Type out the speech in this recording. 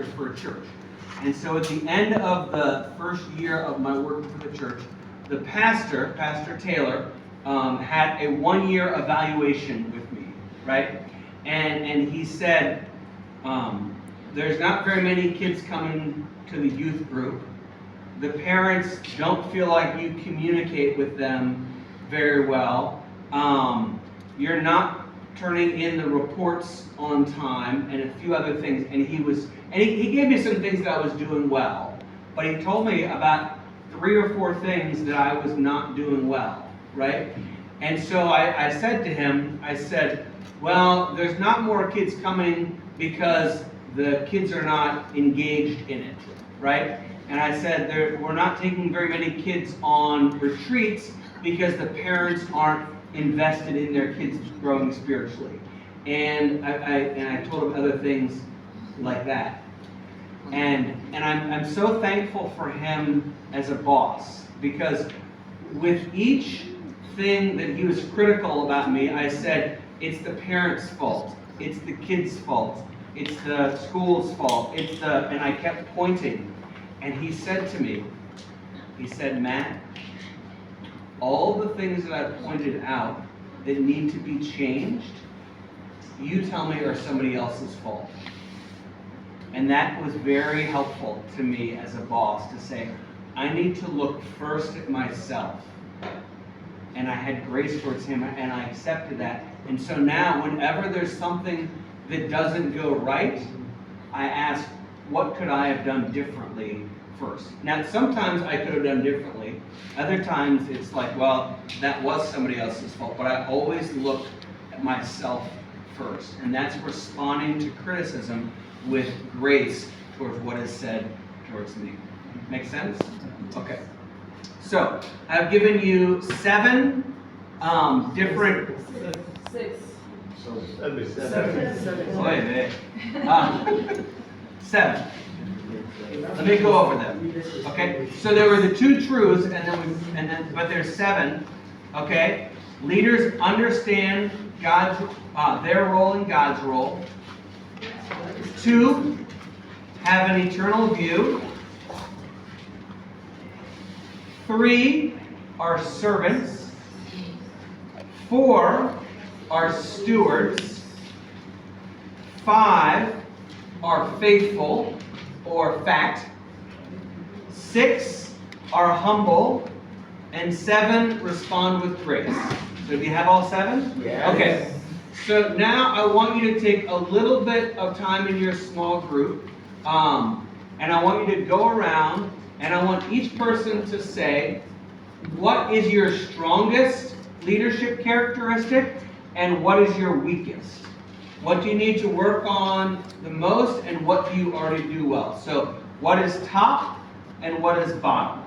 for a church. And so at the end of the first year of my work for the church, the pastor, Pastor Taylor, had a one-year evaluation with me, right? And he said, there's not very many kids coming to the youth group. The parents don't feel like you communicate with them very well. You're not turning in the reports on time, and a few other things. And he gave me some things that I was doing well, but he told me about 3 or 4 things that I was not doing well, right? And so I said to him, I said, well, there's not more kids coming because the kids are not engaged in it, right? And I said, we're not taking very many kids on retreats because the parents aren't invested in their kids growing spiritually. And I told him other things like that. And I'm so thankful for him as a boss, because with each thing that he was critical about me, I said, it's the parents' fault, it's the kids' fault, it's the school's fault, and I kept pointing. And he said to me, he said, Matt, all the things that I've pointed out that need to be changed, you tell me are somebody else's fault. And that was very helpful to me as a boss, to say, I need to look first at myself. And I had grace towards him, and I accepted that. And so now, whenever there's something that doesn't go right, I ask, what could I have done differently first? Now, sometimes I could have done differently. Other times it's like, well, that was somebody else's fault. But I always look at myself first. And that's responding to criticism with grace towards what is said towards me. Make sense? Okay. So, I've given you 7 different... 6. So 7. Wait a minute. 7. Let me go over them. Okay? So there were the 2 truths, but there's 7. Okay? Leaders understand their role and God's role. 2, have an eternal view. 3 are servants. 4 are stewards. 5 are faithful or fact. 6 are humble. And 7 respond with grace. So do you have all 7? Yes. Okay. So now I want you to take a little bit of time in your small group. And I want you to go around, and I want each person to say, what is your strongest leadership characteristic and what is your weakest? What do you need to work on the most and what do you already do well? So what is top and what is bottom?